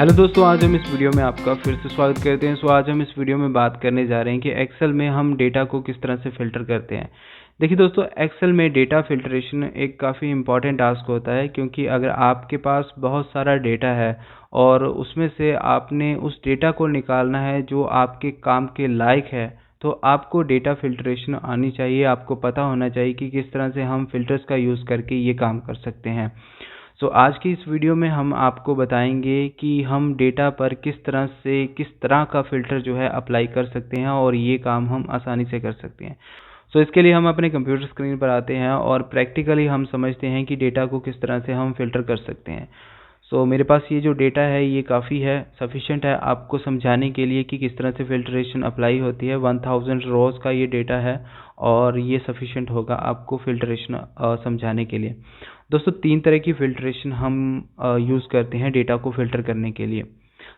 Hello दोस्तों, आज हम इस वीडियो में आपका फिर से स्वागत करते हैं। आज हम इस वीडियो में बात करने जा रहे हैं कि एक्सेल में हम डेटा को किस तरह से फ़िल्टर करते हैं। देखिए दोस्तों, एक्सेल में डेटा फ़िल्ट्रेशन एक काफ़ी इम्पॉर्टेंट टास्क होता है, क्योंकि अगर आपके पास बहुत सारा डेटा है और उसमें से आपने उस डेटा को निकालना है जो आपके काम के लायक है, तो आपको डेटा फ़िल्ट्रेशन आनी चाहिए। आपको पता होना चाहिए कि किस तरह से हम फ़िल्टर्स का यूज़ करके ये काम कर सकते हैं। आज की इस वीडियो में हम आपको बताएंगे कि हम डेटा पर किस तरह का फ़िल्टर जो है अप्लाई कर सकते हैं और ये काम हम आसानी से कर सकते हैं। इसके लिए हम अपने कंप्यूटर स्क्रीन पर आते हैं और प्रैक्टिकली हम समझते हैं कि डेटा को किस तरह से हम फ़िल्टर कर सकते हैं। मेरे पास ये जो डेटा है ये काफ़ी है, सफिशिएंट है आपको समझाने के लिए कि किस तरह से फ़िल्ट्रेशन अप्लाई होती है। 1000 रोज़ का ये डेटा है और ये सफिशिएंट होगा आपको फ़िल्ट्रेशन समझाने के लिए। दोस्तों, 3 तरह की फ़िल्ट्रेशन हम यूज़ करते हैं डेटा को फ़िल्टर करने के लिए।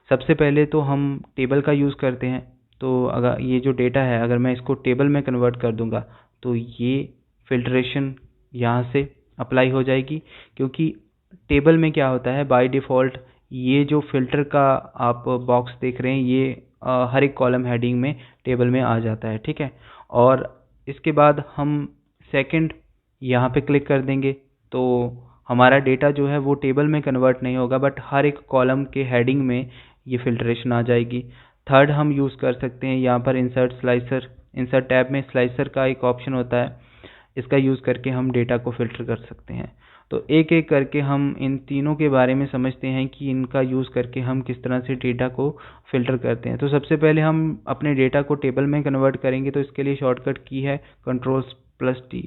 सबसे पहले तो हम टेबल का यूज़ करते हैं। तो अगर ये जो डेटा है, अगर मैं इसको टेबल में कन्वर्ट कर दूंगा तो ये फ़िल्ट्रेशन यहाँ से अप्लाई हो जाएगी, क्योंकि टेबल में क्या होता है बाय डिफ़ॉल्ट ये जो फ़िल्टर का आप बॉक्स देख रहे हैं ये हर एक कॉलम हेडिंग में टेबल में आ जाता है, ठीक है। और इसके बाद हम सेकंड यहाँ पे क्लिक कर देंगे तो हमारा डेटा जो है वो टेबल में कन्वर्ट नहीं होगा, बट हर एक कॉलम के हेडिंग में ये फ़िल्ट्रेशन आ जाएगी। थर्ड हम यूज़ कर सकते हैं यहाँ पर इंसर्ट टैब में स्लाइसर का एक ऑप्शन होता है, इसका यूज़ करके हम डेटा को फ़िल्टर कर सकते हैं। तो एक एक करके हम इन तीनों के बारे में समझते हैं कि इनका यूज़ करके हम किस तरह से डेटा को फ़िल्टर करते हैं। तो सबसे पहले हम अपने डेटा को टेबल में कन्वर्ट करेंगे, तो इसके लिए शॉर्टकट की है Ctrl+T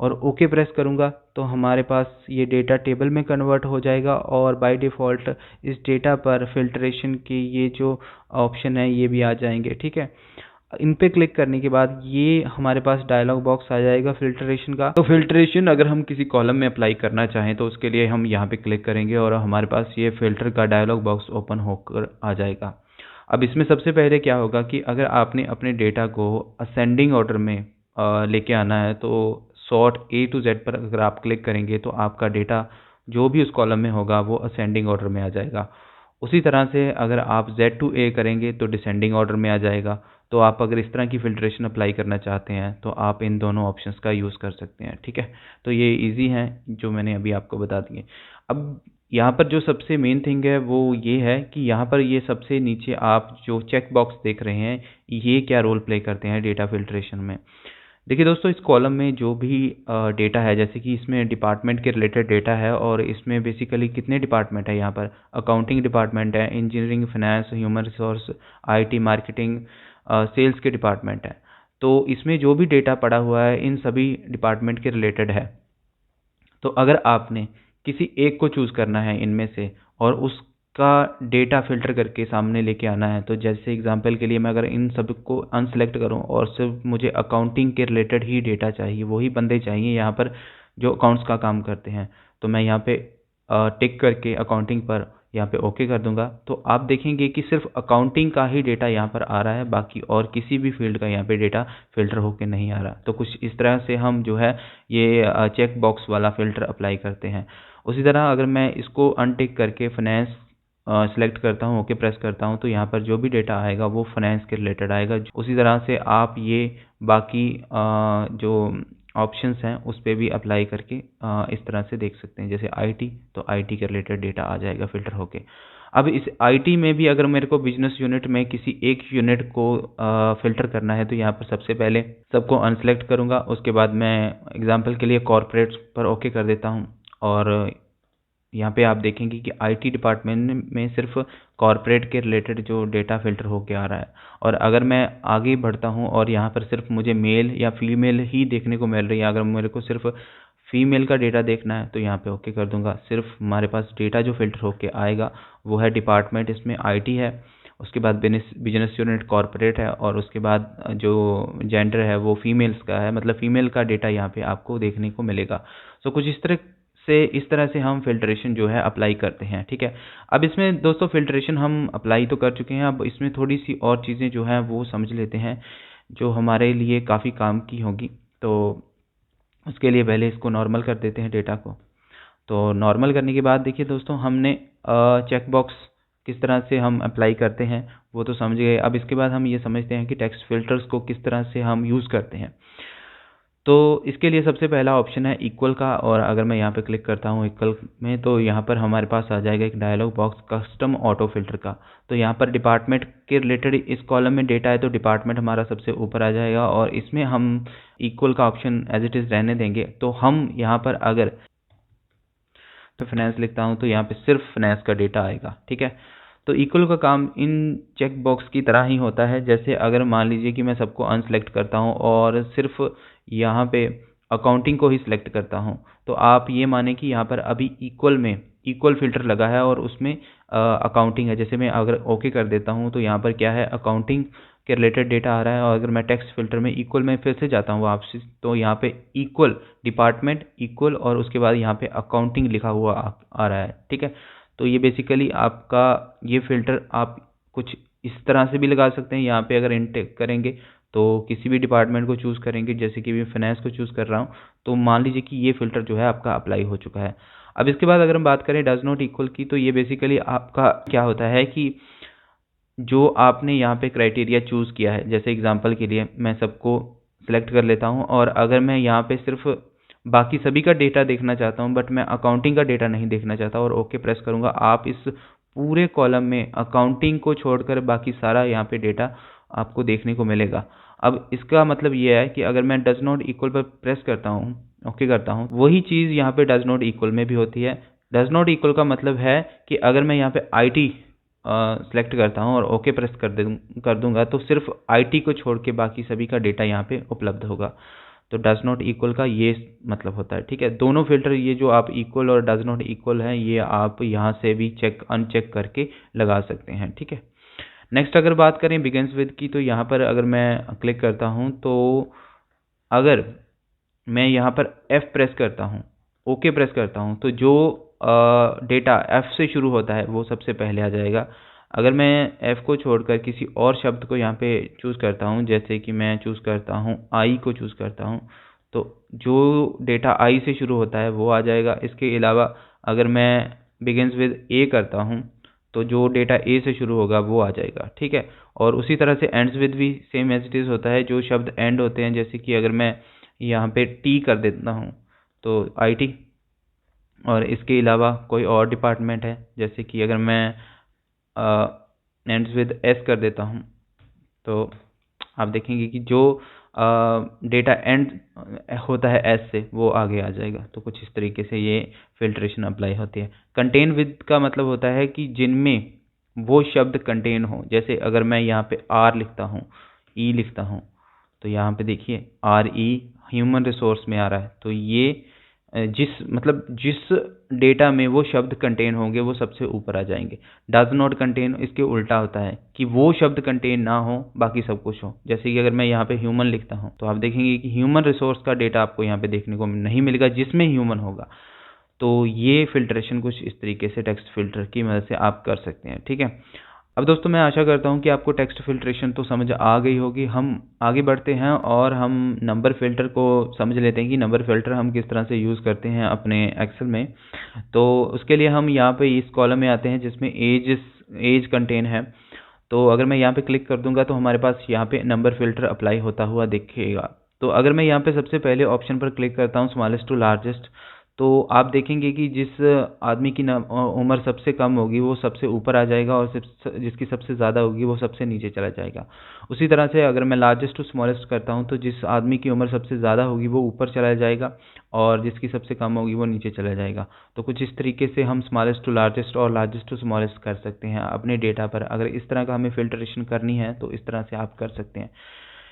और ओके प्रेस करूँगा तो हमारे पास ये डेटा टेबल में कन्वर्ट हो जाएगा और बाय डिफ़ॉल्ट इस डेटा पर फ़िल्ट्रेशन के ये जो ऑप्शन है ये भी आ जाएंगे, ठीक है। इन पे क्लिक करने के बाद ये हमारे पास डायलॉग बॉक्स आ जाएगा फ़िल्ट्रेशन का। तो फ़िल्ट्रेशन अगर हम किसी कॉलम में अप्लाई करना चाहें तो उसके लिए हम यहाँ पे क्लिक करेंगे और हमारे पास ये फ़िल्टर का डायलॉग बॉक्स ओपन होकर आ जाएगा। अब इसमें सबसे पहले क्या होगा कि अगर आपने अपने डेटा को असेंडिंग ऑर्डर में लेके आना है तो सॉर्ट A to Z पर अगर आप क्लिक करेंगे तो आपका डेटा जो भी उस कॉलम में होगा वो असेंडिंग ऑर्डर में आ जाएगा। उसी तरह से अगर आप Z to A करेंगे तो डिसेंडिंग ऑर्डर में आ जाएगा। तो आप अगर इस तरह की फ़िल्ट्रेशन अप्लाई करना चाहते हैं तो आप इन दोनों ऑप्शंस का यूज़ कर सकते हैं, ठीक है। तो ये इजी हैं जो मैंने अभी आपको बता दिए। अब यहाँ पर जो सबसे मेन थिंग है वो ये है कि यहाँ पर ये सबसे नीचे आप जो चेक बॉक्स देख रहे हैं ये क्या रोल प्ले करते हैं डेटा फ़िल्ट्रेशन में। देखिए दोस्तों, इस कॉलम में जो भी डेटा है, जैसे कि इसमें डिपार्टमेंट के रिलेटेड डेटा है और इसमें बेसिकली कितने डिपार्टमेंट है, यहाँ पर अकाउंटिंग डिपार्टमेंट है, engineering, finance, human resource, IT, marketing, sales के डिपार्टमेंट है। तो इसमें जो भी डेटा पड़ा हुआ है इन सभी डिपार्टमेंट के रिलेटेड है। तो अगर आपने किसी एक को चूज़ करना है इनमें से और उसका डेटा फ़िल्टर करके सामने लेके आना है, तो जैसे एग्जांपल के लिए मैं अगर इन सब को अनसेलेक्ट करूं और सिर्फ मुझे अकाउंटिंग के रिलेटेड ही डेटा चाहिए, वही बंदे चाहिए यहाँ पर जो अकाउंट्स का काम करते हैं, तो मैं यहाँ पे टिक करके अकाउंटिंग पर यहाँ पे ओके कर दूंगा। तो आप देखेंगे कि सिर्फ अकाउंटिंग का ही डेटा यहाँ पर आ रहा है, बाकी और किसी भी फील्ड का यहाँ पे डेटा फ़िल्टर होके नहीं आ रहा। तो कुछ इस तरह से हम जो है ये चेक बॉक्स वाला फ़िल्टर अप्लाई करते हैं। उसी तरह अगर मैं इसको अनटिक करके फाइनेंस सेलेक्ट करता हूँ, ओके प्रेस करता हूँ, तो यहाँ पर जो भी डेटा आएगा वो फाइनेंस के रिलेटेड आएगा। उसी तरह से आप ये बाकी जो ऑप्शंस हैं उस पर भी अप्लाई करके इस तरह से देख सकते हैं। जैसे IT, तो IT के रिलेटेड डेटा आ जाएगा फ़िल्टर होके। अब इस IT में भी अगर मेरे को बिजनेस यूनिट में किसी एक यूनिट को फ़िल्टर करना है तो यहाँ पर सबसे पहले सबको अनसेलेक्ट करूँगा। उसके बाद मैं एग्जांपल के लिए कॉर्पोरेट्स पर ओके कर देता हूँ और यहाँ पे आप देखेंगे कि IT डिपार्टमेंट में सिर्फ कॉर्पोरेट के रिलेटेड जो डेटा फ़िल्टर होके आ रहा है। और अगर मैं आगे बढ़ता हूँ और यहाँ पर सिर्फ मुझे मेल या फीमेल ही देखने को मिल रही है, अगर मेरे को सिर्फ फीमेल का डेटा देखना है तो यहाँ पे ओके कर दूंगा। सिर्फ हमारे पास डेटा जो फ़िल्टर होके आएगा वो है डिपार्टमेंट, इसमें IT है, उसके बाद बिजनेस यूनिट कॉर्पोरेट है और उसके बाद जो जेंडर है वो फीमेल्स का है, मतलब फीमेल का डेटा यहाँ पे आपको देखने को मिलेगा। कुछ इस तरह से हम फ़िल्ट्रेशन जो है अप्लाई करते हैं, ठीक है। अब इसमें दोस्तों फ़िल्ट्रेशन हम अप्लाई तो कर चुके हैं, अब इसमें थोड़ी सी और चीज़ें जो हैं वो समझ लेते हैं जो हमारे लिए काफ़ी काम की होगी। तो उसके लिए पहले इसको नॉर्मल कर देते हैं डेटा को। तो नॉर्मल करने के बाद देखिए दोस्तों, हमने चेक बॉक्स किस तरह से हम अप्लाई करते हैं वो तो समझ गए। अब इसके बाद हम ये समझते हैं कि टेक्स्ट फिल्टर्स को किस तरह से हम यूज़ करते हैं। तो इसके लिए सबसे पहला ऑप्शन है इक्वल का, और अगर मैं यहाँ पे क्लिक करता हूँ इक्वल में तो यहाँ पर हमारे पास आ जाएगा एक dialogue box custom auto filter का। तो यहाँ पर डिपार्टमेंट के रिलेटेड इस कॉलम में डेटा है तो डिपार्टमेंट हमारा सबसे ऊपर आ जाएगा, और इसमें हम इक्वल का ऑप्शन एज इट इज़ रहने देंगे। तो हम यहाँ पर अगर तो फाइनेंस लिखता हूँ तो यहाँ पे सिर्फ फाइनेंस का डेटा आएगा, ठीक है। तो इक्वल का काम इन चेक बॉक्स की तरह ही होता है। जैसे अगर मान लीजिए कि मैं सबको अनसेलेक्ट करता हूँ और सिर्फ यहाँ पे अकाउंटिंग को ही सिलेक्ट करता हूँ, तो आप ये माने कि यहाँ पर अभी इक्वल में इक्वल फिल्टर लगा है और उसमें अकाउंटिंग है। जैसे मैं अगर ओके कर देता हूँ तो यहाँ पर क्या है, अकाउंटिंग के रिलेटेड डेटा आ रहा है, और अगर मैं टेक्स्ट फिल्टर में इक्वल में फिर से जाता हूँ वापसी, तो यहाँ पे इक्वल डिपार्टमेंट इक्वल और उसके बाद यहाँ पे अकाउंटिंग लिखा हुआ आ रहा है, ठीक है। तो ये बेसिकली आपका ये फ़िल्टर आप कुछ इस तरह से भी लगा सकते हैं। यहाँ पे अगर इनटेक करेंगे तो किसी भी डिपार्टमेंट को चूज़ करेंगे, जैसे कि मैं फाइनेंस को चूज़ कर रहा हूँ, तो मान लीजिए कि ये फ़िल्टर जो है आपका अप्लाई हो चुका है। अब इसके बाद अगर हम बात करें डज नॉट इक्वल की, तो ये बेसिकली आपका क्या होता है कि जो आपने यहाँ पे क्राइटेरिया चूज़ किया है, जैसे एग्जांपल के लिए मैं सबको सिलेक्ट कर लेता हूँ, और अगर मैं यहाँ पे सिर्फ बाकी सभी का डेटा देखना चाहता हूँ बट मैं अकाउंटिंग का डेटा नहीं देखना चाहता और ओके प्रेस करूँगा, आप इस पूरे कॉलम में अकाउंटिंग को छोड़कर बाकी सारा यहाँ पे डेटा आपको देखने को मिलेगा। अब इसका मतलब ये है कि अगर मैं डज नॉट इक्वल पर प्रेस करता हूँ, ओके करता हूँ, वही चीज़ यहाँ पे डज नॉट इक्वल में भी होती है। डज नॉट इक्वल का मतलब है कि अगर मैं यहाँ पे IT सेलेक्ट करता हूँ और ओके प्रेस कर दूंगा तो सिर्फ IT को छोड़ के बाकी सभी का डेटा यहाँ पे उपलब्ध होगा। तो डज नॉट इक्वल का ये मतलब होता है, ठीक है। दोनों फिल्टर ये जो आप इक्वल और डज नॉट इक्वल है ये आप यहाँ से भी चेक अनचेक करके लगा सकते हैं, ठीक है। नेक्स्ट अगर बात करें बिगिंस विद की, तो यहाँ पर अगर मैं क्लिक करता हूँ तो अगर मैं यहाँ पर F प्रेस करता हूँ, ओके प्रेस करता हूँ, तो जो डेटा F से शुरू होता है वो सबसे पहले आ जाएगा। अगर मैं F को छोड़कर किसी और शब्द को यहाँ पे चूज़ करता हूँ, जैसे कि मैं चूज़ करता हूँ I को चूज़ करता हूँ, तो जो डेटा I से शुरू होता है वो आ जाएगा। इसके अलावा अगर मैं बिगिंस विद A करता हूँ तो जो डेटा A से शुरू होगा वो आ जाएगा, ठीक है। और उसी तरह से एंड्स विद भी सेम एज इट इज़ होता है। जो शब्द एंड होते हैं, जैसे कि अगर मैं यहाँ पे T कर देता हूँ तो IT, और इसके अलावा कोई और डिपार्टमेंट है, जैसे कि अगर मैं एंड्स विद S कर देता हूँ तो आप देखेंगे कि जो डेटा एंड होता है S से वो आगे आ जाएगा। तो कुछ इस तरीके से ये फिल्ट्रेशन अप्लाई होती है। कंटेन विद का मतलब होता है कि जिनमें वो शब्द कंटेन हो। जैसे अगर मैं यहाँ पे R लिखता हूँ, E लिखता हूँ, तो यहाँ पे देखिए RE ह्यूमन रिसोर्स में आ रहा है। तो ये जिस डेटा में वो शब्द कंटेन होंगे वो सबसे ऊपर आ जाएंगे। डज नॉट कंटेन इसके उल्टा होता है कि वो शब्द कंटेन ना हो बाकी सब कुछ हो। जैसे कि अगर मैं यहाँ पे ह्यूमन लिखता हूँ तो आप देखेंगे कि ह्यूमन रिसोर्स का डेटा आपको यहाँ पे देखने को नहीं मिलेगा जिसमें ह्यूमन होगा। तो ये फिल्ट्रेशन कुछ इस तरीके से टेक्स्ट फिल्टर की मदद से आप कर सकते हैं, ठीक है। अब दोस्तों मैं आशा करता हूँ कि आपको टेक्स्ट फिल्ट्रेशन तो समझ आ गई होगी। हम आगे बढ़ते हैं और हम नंबर फिल्टर को समझ लेते हैं कि नंबर फिल्टर हम किस तरह से यूज़ करते हैं अपने एक्सेल में। तो उसके लिए हम यहाँ पे इस कॉलम में आते हैं जिसमें एज कंटेन है। तो अगर मैं यहाँ पे क्लिक कर दूंगा तो हमारे पास यहाँ पे नंबर फिल्टर अप्लाई होता हुआ दिखेगा। तो अगर मैं यहाँ पे सबसे पहले ऑप्शन पर क्लिक करता हूँ स्मॉलेस्ट टू लार्जेस्ट, तो आप देखेंगे कि जिस आदमी की उम्र सबसे कम होगी वो सबसे ऊपर आ जाएगा और जिसकी सबसे ज़्यादा होगी वो सबसे नीचे चला जाएगा। उसी तरह से अगर मैं लार्जेस्ट टू स्मॉलेस्ट करता हूँ तो जिस आदमी की उम्र सबसे ज़्यादा होगी वो ऊपर चला जाएगा और जिसकी सबसे कम होगी वो नीचे चला जाएगा। तो कुछ इस तरीके से हम स्मॉलेस्ट टू लार्जेस्ट और लार्जेस्ट टू स्मॉलेस्ट कर सकते हैं अपने डेटा पर। अगर इस तरह का हमें फिल्ट्रेशन करनी है तो इस तरह से आप कर सकते हैं।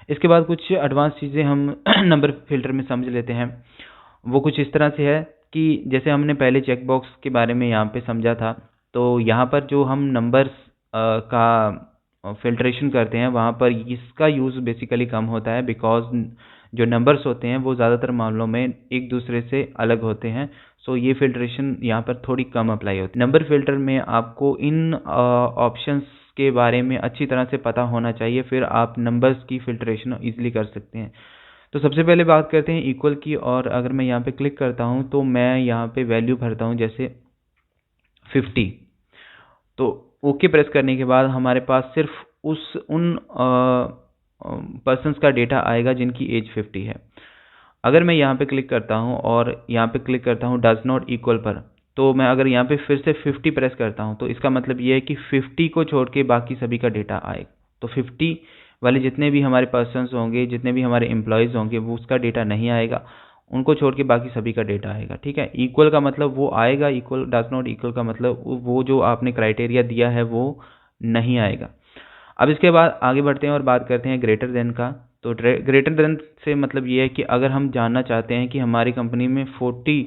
इसके बाद कुछ एडवांस चीज़ें हम नंबर फिल्टर में समझ लेते हैं। वो कुछ इस तरह से है कि जैसे हमने पहले चेक बॉक्स के बारे में यहाँ पे समझा था, तो यहाँ पर जो हम नंबर्स का फिल्ट्रेशन करते हैं वहाँ पर इसका यूज़ बेसिकली कम होता है, बिकॉज जो नंबर्स होते हैं वो ज़्यादातर मामलों में एक दूसरे से अलग होते हैं। सो ये फिल्ट्रेशन यहाँ पर थोड़ी कम अप्लाई होती है। नंबर फिल्टर में आपको इन ऑप्शंस के बारे में अच्छी तरह से पता होना चाहिए, फिर आप नंबर्स की फिल्ट्रेशन ईजिली कर सकते हैं। तो सबसे पहले बात करते हैं इक्वल की, और अगर मैं यहाँ पे क्लिक करता हूँ तो मैं यहाँ पे वैल्यू भरता हूँ जैसे 50। तो ओके प्रेस करने के बाद हमारे पास सिर्फ उन पर्सन्स का डेटा आएगा जिनकी एज 50 है। अगर मैं यहाँ पे क्लिक करता हूँ और यहाँ पे क्लिक करता हूँ डज नॉट इक्वल पर, तो मैं अगर यहाँ पे फिर से 50 प्रेस करता हूँ तो इसका मतलब ये है कि 50 को छोड़ के बाकी सभी का डेटा आएगा। तो 50 वाले जितने भी हमारे पर्सन्स होंगे, जितने भी हमारे एम्प्लॉयज़ होंगे, वो उसका डेटा नहीं आएगा, उनको छोड़ के बाकी सभी का डेटा आएगा। ठीक है, इक्वल का मतलब वो आएगा, इक्वल डज नॉट इक्वल का मतलब वो जो आपने क्राइटेरिया दिया है वो नहीं आएगा। अब इसके बाद आगे बढ़ते हैं और बात करते हैं ग्रेटर देन का। तो ग्रेटर देन से मतलब ये है कि अगर हम जानना चाहते हैं कि हमारी कंपनी में 40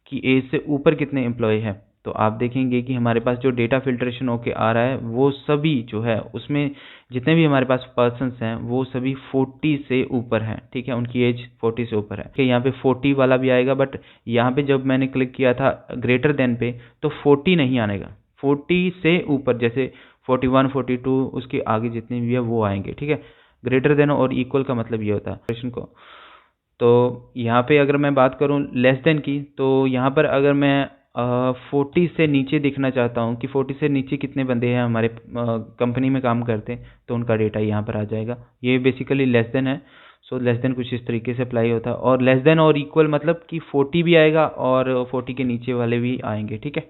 की एज से ऊपर कितने एम्प्लॉय हैं, तो आप देखेंगे कि हमारे पास जो डेटा फिल्ट्रेशन होके आ रहा है वो सभी जो है उसमें जितने भी हमारे पास पर्सन्स हैं वो सभी 40 से ऊपर हैं। ठीक है, उनकी एज 40 से ऊपर है। कि यहाँ पे 40 वाला भी आएगा, बट यहाँ पे जब मैंने क्लिक किया था ग्रेटर देन पे तो 40 नहीं आएगा, 40 से ऊपर जैसे 41, 42 उसके आगे जितने भी है वो आएंगे। ठीक है, ग्रेटर देन और इक्वल का मतलब ये होता है क्वेश्चन को। तो यहाँ पे अगर मैं बात करूँ लेस देन की, तो यहाँ पर अगर मैं 40 से नीचे देखना चाहता हूँ कि 40 से नीचे कितने बंदे हैं हमारे कंपनी में काम करते हैं, तो उनका डेटा यहाँ पर आ जाएगा। ये बेसिकली लेस देन है। सो लेस देन कुछ इस तरीके से अप्लाई होता है, और लेस देन और इक्वल मतलब कि 40 भी आएगा और 40 के नीचे वाले भी आएंगे। ठीक है,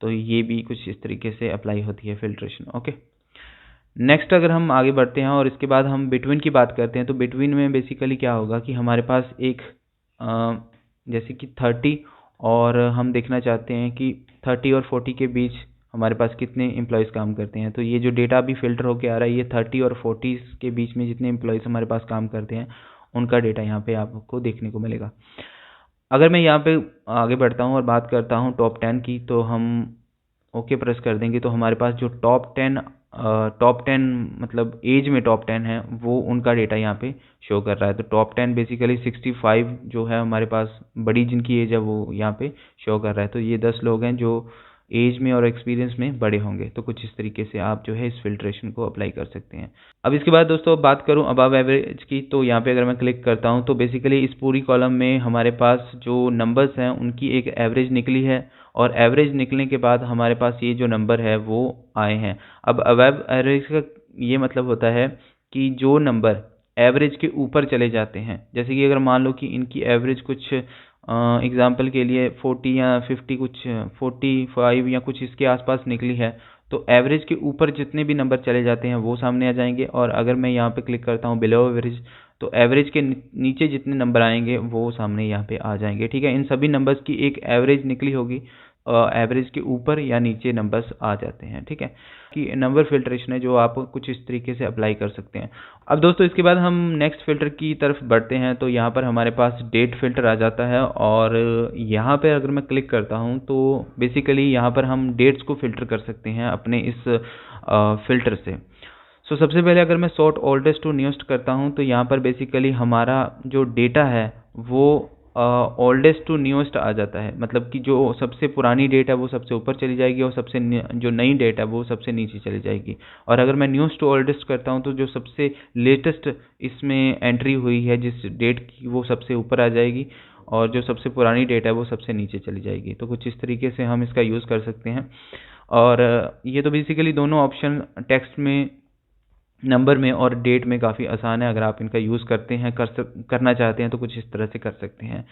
तो ये भी कुछ इस तरीके से अप्लाई होती है फिल्ट्रेशन। ओके, नेक्स्ट अगर हम आगे बढ़ते हैं और इसके बाद हम बिटवीन की बात करते हैं, तो बिटवीन में बेसिकली क्या होगा कि हमारे पास एक जैसे कि 30 और हम देखना चाहते हैं कि 30 और 40 के बीच हमारे पास कितने एम्प्लॉयज़ काम करते हैं। तो ये जो डेटा अभी फिल्टर होके आ रहा है ये 30 और 40 के बीच में जितने एम्प्लॉयज़ हमारे पास काम करते हैं उनका डेटा यहाँ पे आपको देखने को मिलेगा। अगर मैं यहाँ पे आगे बढ़ता हूँ और बात करता हूँ टॉप 10 की, तो हम ओके प्रेस कर देंगे तो हमारे पास जो टॉप 10 मतलब एज में टॉप 10 है वो उनका डेटा यहाँ पे शो कर रहा है। तो टॉप 10 बेसिकली 65 जो है हमारे पास बड़ी जिनकी एज है वो यहाँ पे शो कर रहा है। तो ये 10 लोग हैं जो एज में और एक्सपीरियंस में बड़े होंगे। तो कुछ इस तरीके से आप जो है इस फिल्ट्रेशन को अप्लाई कर सकते हैं। अब इसके बाद दोस्तों बात करूं अबव एवरेज की, तो यहाँ पे अगर मैं क्लिक करता हूं तो बेसिकली इस पूरी कॉलम में हमारे पास जो नंबर्स हैं उनकी एक एवरेज निकली है, और एवरेज निकलने के बाद हमारे पास ये जो नंबर है वो आए हैं। अब अबव एवरेज का ये मतलब होता है कि जो नंबर एवरेज के ऊपर चले जाते हैं, जैसे कि अगर मान लो कि इनकी एवरेज कुछ एग्जाम्पल के लिए 40 या 50 कुछ 45 या कुछ इसके आसपास निकली है, तो एवरेज के ऊपर जितने भी नंबर चले जाते हैं वो सामने आ जाएंगे। और अगर मैं यहाँ पे क्लिक करता हूँ बिलो एवरेज, तो एवरेज के नीचे जितने नंबर आएंगे वो सामने यहाँ पे आ जाएंगे। ठीक है, इन सभी नंबर्स की एक एवरेज निकली होगी, एवरेज के ऊपर या नीचे नंबर्स आ जाते हैं। ठीक है, कि नंबर फिल्ट्रेशन है जो आप कुछ इस तरीके से अप्लाई कर सकते हैं। अब दोस्तों इसके बाद हम नेक्स्ट फिल्टर की तरफ बढ़ते हैं, तो यहाँ पर हमारे पास डेट फिल्टर आ जाता है, और यहाँ पे अगर मैं क्लिक करता हूँ तो बेसिकली यहाँ पर हम डेट्स को फिल्टर कर सकते हैं अपने इस फिल्टर से। सो सबसे पहले अगर मैं सॉर्ट ओल्डेस्ट टू न्यूएस्ट करता हूँ तो यहाँ पर बेसिकली हमारा जो डेटा है वो ओल्डेस्ट टू न्यूएस्ट आ जाता है, मतलब कि जो सबसे पुरानी डेट है वो सबसे ऊपर चली जाएगी और सबसे जो नई डेट है वो सबसे नीचे चली जाएगी। और अगर मैं न्यूएस्ट टू ओल्डेस्ट करता हूँ तो जो सबसे लेटेस्ट इसमें एंट्री हुई है जिस डेट की वो सबसे ऊपर आ जाएगी, और जो सबसे पुरानी डेट है वो सबसे नीचे चली जाएगी। तो कुछ इस तरीके से हम इसका यूज़ कर सकते हैं। और ये तो बेसिकली दोनों ऑप्शन टेक्स्ट में, नंबर में और डेट में काफ़ी आसान है। अगर आप इनका यूज़ करते हैं करना चाहते हैं तो कुछ इस तरह से कर सकते हैं।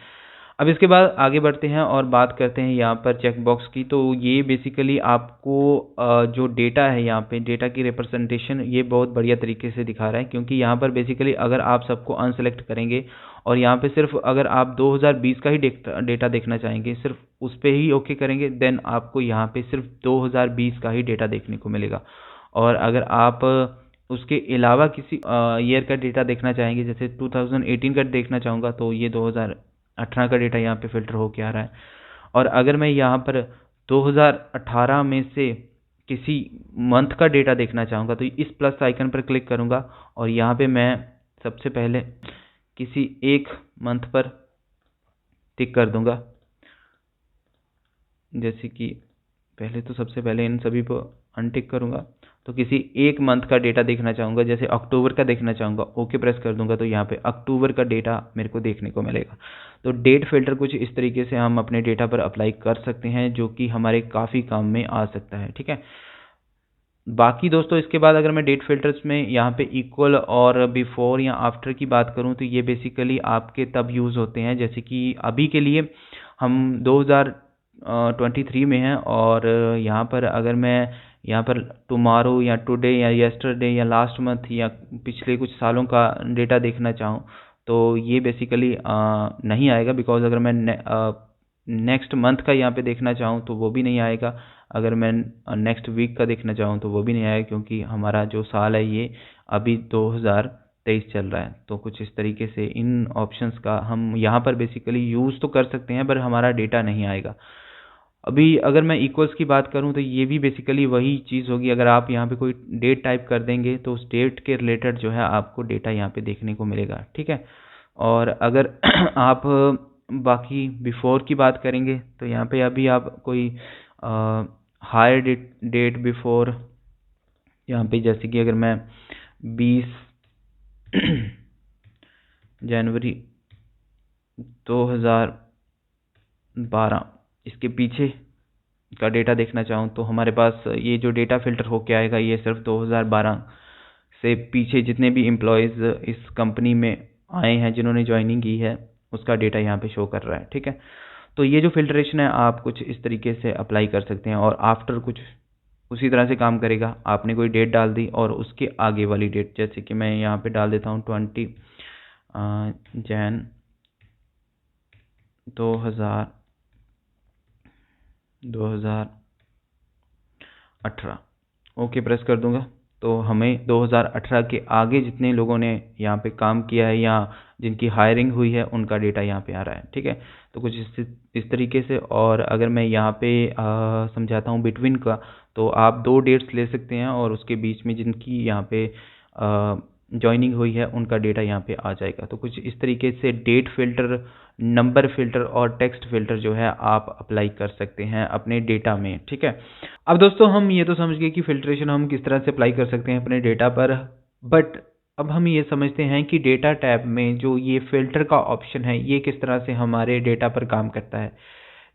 अब इसके बाद आगे बढ़ते हैं और बात करते हैं यहाँ पर चेक बॉक्स की। तो ये बेसिकली आपको जो डेटा है यहाँ पे डेटा की रिप्रेजेंटेशन ये बहुत बढ़िया तरीके से दिखा रहा है, क्योंकि यहाँ पर बेसिकली अगर आप सबको अनसेलेक्ट करेंगे और यहाँ पे सिर्फ अगर आप 2020 का ही डेटा देखना चाहेंगे, सिर्फ उस पर ही ओके करेंगे, देन आपको यहाँ पे सिर्फ 2020 का ही डेटा देखने को मिलेगा। और अगर आप उसके अलावा किसी ईयर का डेटा देखना चाहेंगे, जैसे 2018 का देखना चाहूँगा, तो ये 2018 का डेटा यहाँ पे फिल्टर होके आ रहा है। और अगर मैं यहाँ पर 2018 में से किसी मंथ का डेटा देखना चाहूँगा तो इस प्लस आइकन पर क्लिक करूँगा और यहाँ पे मैं सबसे पहले किसी एक मंथ पर टिक कर दूँगा। जैसे कि पहले तो सबसे पहले इन सभी को अनटिक करूँगा, तो किसी एक मंथ का डेटा देखना चाहूँगा, जैसे अक्टूबर का देखना चाहूँगा, ओके प्रेस कर दूंगा तो यहाँ पे अक्टूबर का डेटा मेरे को देखने को मिलेगा। तो डेट फिल्टर कुछ इस तरीके से हम अपने डेटा पर अप्लाई कर सकते हैं, जो कि हमारे काफ़ी काम में आ सकता है। ठीक है, बाकी दोस्तों इसके बाद अगर मैं डेट फिल्टर्स में यहाँ पे इक्वल और बिफोर या आफ्टर की बात करूँ तो ये बेसिकली आपके तब यूज़ होते हैं, जैसे कि अभी के लिए हम 2023 में हैं और यहाँ पर अगर मैं यहाँ पर टुमारो या टुडे या यस्टरडे या लास्ट मंथ या पिछले कुछ सालों का डेटा देखना चाहूँ तो ये बेसिकली नहीं आएगा, बिकॉज अगर मैं नेक्स्ट मंथ का यहाँ पे देखना चाहूँ तो वो भी नहीं आएगा, अगर मैं नेक्स्ट वीक का देखना चाहूँ तो वो भी नहीं आएगा, क्योंकि हमारा जो साल है ये अभी 2023 चल रहा है। तो कुछ इस तरीके से इन ऑप्शंस का हम यहाँ पर बेसिकली यूज़ तो कर सकते हैं पर हमारा डेटा नहीं आएगा। अभी अगर मैं इक्वल्स की बात करूं तो ये भी बेसिकली वही चीज़ होगी, अगर आप यहाँ पे कोई डेट टाइप कर देंगे तो उस डेट के रिलेटेड जो है आपको डेटा यहाँ पे देखने को मिलेगा, ठीक है। और अगर आप बाकी बिफोर की बात करेंगे तो यहाँ पे अभी आप कोई हायर डेट बिफोर, यहाँ पे जैसे कि अगर मैं 20 जनवरी 2012 इसके पीछे का डेटा देखना चाहूँ तो हमारे पास ये जो डेटा फिल्टर होके आएगा ये सिर्फ 2012 से पीछे जितने भी एम्प्लॉयज़ इस कंपनी में आए हैं जिन्होंने ज्वाइनिंग की है उसका डेटा यहाँ पे शो कर रहा है, ठीक है। तो ये जो फिल्ट्रेशन है आप कुछ इस तरीके से अप्लाई कर सकते हैं। और आफ्टर कुछ उसी तरह से काम करेगा, आपने कोई डेट डाल दी और उसके आगे वाली डेट, जैसे कि मैं यहाँ पे डाल देता हूँ 20 जैन 2018 ओके प्रेस कर दूंगा तो हमें 2018 के आगे जितने लोगों ने यहाँ पे काम किया है या जिनकी हायरिंग हुई है उनका डेटा यहाँ पे आ रहा है, ठीक है। तो कुछ इस तरीके से। और अगर मैं यहाँ पे समझाता हूँ बिटवीन का, तो आप 2 डेट्स ले सकते हैं और उसके बीच में जिनकी यहाँ पे ज्वाइनिंग हुई है उनका डेटा यहाँ पे आ जाएगा। तो कुछ इस तरीके से डेट फिल्टर, नंबर फिल्टर और टेक्स्ट फिल्टर जो है आप अप्लाई कर सकते हैं अपने डेटा में, ठीक है। अब दोस्तों हम ये तो समझ गए कि फिल्ट्रेशन हम किस तरह से अप्लाई कर सकते हैं अपने डेटा पर, बट अब हम ये समझते हैं कि डेटा टैब में जो ये फिल्टर का ऑप्शन है ये किस तरह से हमारे डेटा पर काम करता है।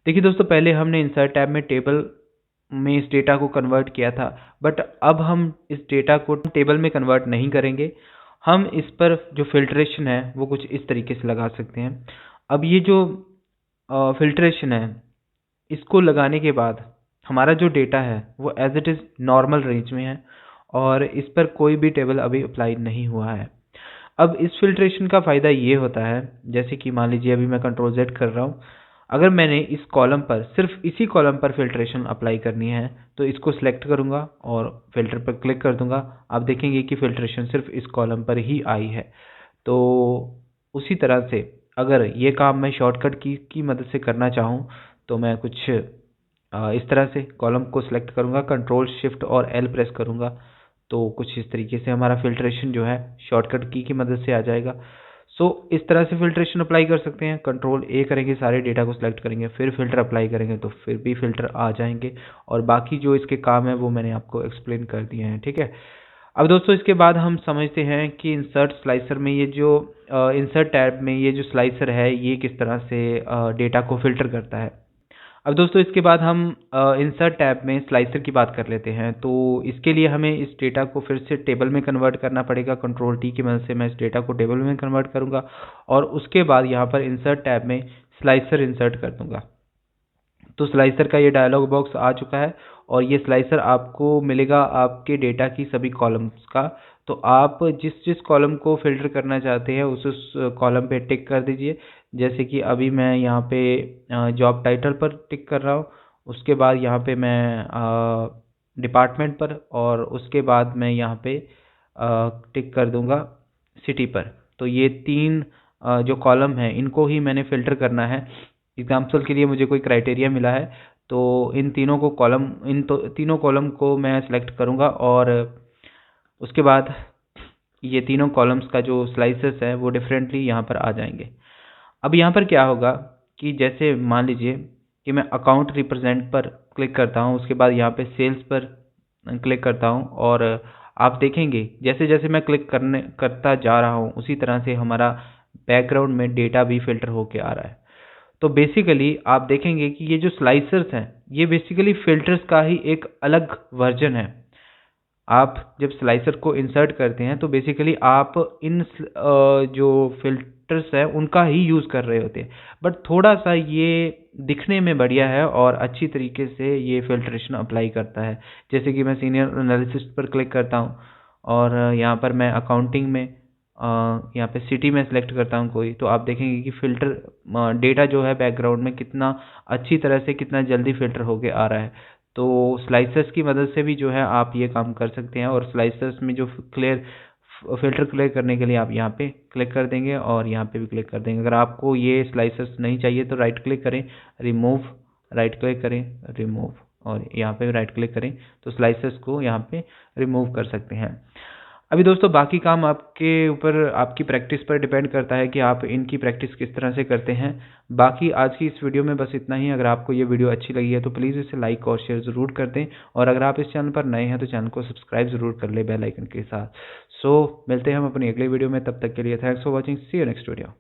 देखिए दोस्तों, पहले हमने इंसर्ट टैब में टेबल में इस डेटा को कन्वर्ट किया था, बट अब हम इस डेटा को टेबल में कन्वर्ट नहीं करेंगे। हम इस पर जो फिल्ट्रेशन है वो कुछ इस तरीके से लगा सकते हैं। अब ये जो फिल्ट्रेशन है इसको लगाने के बाद हमारा जो डेटा है वो as it is normal range में है और इस पर कोई भी टेबल अभी अप्लाई नहीं हुआ है। अब इस फिल्ट्रेशन का फ़ायदा ये होता है, जैसे कि मान लीजिए अभी मैं कंट्रोल Z कर रहा हूँ, अगर मैंने इस कॉलम पर सिर्फ इसी कॉलम पर फिल्ट्रेशन अप्लाई करनी है तो इसको सिलेक्ट करूँगा और फिल्टर पर क्लिक कर दूँगा। आप देखेंगे कि फिल्ट्रेशन सिर्फ इस कॉलम पर ही आई है। तो उसी तरह से अगर ये काम मैं शॉर्टकट की मदद से करना चाहूँ तो मैं कुछ इस तरह से कॉलम को सिलेक्ट करूँगा, कंट्रोल शिफ्ट और L प्रेस करूँगा तो कुछ इस तरीके से हमारा फिल्ट्रेशन जो है शॉर्टकट की मदद से आ जाएगा। सो इस तरह से फिल्ट्रेशन अप्लाई कर सकते हैं। कंट्रोल A करेंगे, सारे डेटा को सिलेक्ट करेंगे, फिर फिल्टर अप्लाई करेंगे तो फिर भी फिल्टर आ जाएंगे और बाकी जो इसके काम है वो मैंने आपको एक्सप्लेन कर दिए हैं, ठीक है। अब दोस्तों इसके बाद हम समझते हैं कि इंसर्ट स्लाइसर में ये जो इंसर्ट टैब में ये जो स्लाइसर है ये किस तरह से डेटा को फिल्टर करता है। अब दोस्तों इसके बाद हम इंसर्ट टैब में स्लाइसर की बात कर लेते हैं। तो इसके लिए हमें इस डेटा को फिर से टेबल में कन्वर्ट करना पड़ेगा। कंट्रोल T की मदद से मैं इस डेटा को टेबल में कन्वर्ट करूंगा और उसके बाद यहाँ पर इंसर्ट टैब में स्लाइसर इंसर्ट कर दूंगा। तो स्लाइसर का ये डायलॉग बॉक्स आ चुका है और ये स्लाइसर आपको मिलेगा आपके डेटा की सभी कॉलम्स का। तो आप जिस जिस कॉलम को फिल्टर करना चाहते हैं उस कॉलम पे टिक कर दीजिए। जैसे कि अभी मैं यहाँ पे जॉब टाइटल पर टिक कर रहा हूँ, उसके बाद यहाँ पे मैं डिपार्टमेंट पर और उसके बाद मैं यहाँ पे टिक कर दूंगा सिटी पर। तो ये 3 जो कॉलम हैं इनको ही मैंने फ़िल्टर करना है। एग्जाम्पल के लिए मुझे कोई क्राइटेरिया मिला है तो इन तीनों कॉलम को मैं सिलेक्ट करूँगा और उसके बाद ये तीनों कॉलम्स का जो स्लाइसेस है वो डिफरेंटली यहाँ पर आ जाएंगे। अब यहाँ पर क्या होगा कि जैसे मान लीजिए कि मैं अकाउंट रिप्रेजेंट पर क्लिक करता हूँ, उसके बाद यहाँ पे सेल्स पर क्लिक करता हूँ और आप देखेंगे जैसे जैसे मैं क्लिक करता जा रहा हूँ उसी तरह से हमारा बैकग्राउंड में डेटा भी फिल्टर होके आ रहा है। तो बेसिकली आप देखेंगे कि ये जो स्लाइसर्स हैं ये बेसिकली फिल्टर्स का ही एक अलग वर्जन है। आप जब स्लाइसर को इंसर्ट करते हैं तो बेसिकली आप इन जो फिल्टर्स है उनका ही यूज़ कर रहे होते हैं, बट थोड़ा सा ये दिखने में बढ़िया है और अच्छी तरीके से ये फिल्ट्रेशन अप्लाई करता है। जैसे कि मैं सीनियर एनालिसिस पर क्लिक करता हूँ और यहाँ पर मैं अकाउंटिंग में यहाँ पे सिटी में सेलेक्ट करता हूँ कोई, तो आप देखेंगे कि फ़िल्टर डेटा जो है बैकग्राउंड में कितना अच्छी तरह से कितना जल्दी फ़िल्टर होके आ रहा है। तो स्लाइसर्स की मदद से भी जो है आप ये काम कर सकते हैं, और स्लाइसर्स में जो फ़िल्टर क्लियर करने के लिए आप यहाँ पे क्लिक कर देंगे और यहाँ पे भी क्लिक कर देंगे। अगर आपको ये स्लाइसर्स नहीं चाहिए तो राइट क्लिक करें, रिमूव, राइट क्लिक करें, रिमूव, और यहाँ पे राइट क्लिक करें तो स्लाइसर्स को यहाँ पे रिमूव कर सकते हैं। अभी दोस्तों बाकी काम आपके ऊपर, आपकी प्रैक्टिस पर डिपेंड करता है कि आप इनकी प्रैक्टिस किस तरह से करते हैं। बाकी आज की इस वीडियो में बस इतना ही। अगर आपको ये वीडियो अच्छी लगी है तो प्लीज़ इसे लाइक और शेयर ज़रूर कर दें, और अगर आप इस चैनल पर नए हैं तो चैनल को सब्सक्राइब ज़रूर कर लें बेल आइकन के साथ। मिलते हैं हम अपनी अगली वीडियो में, तब तक के लिए thanks for watching, see you next video.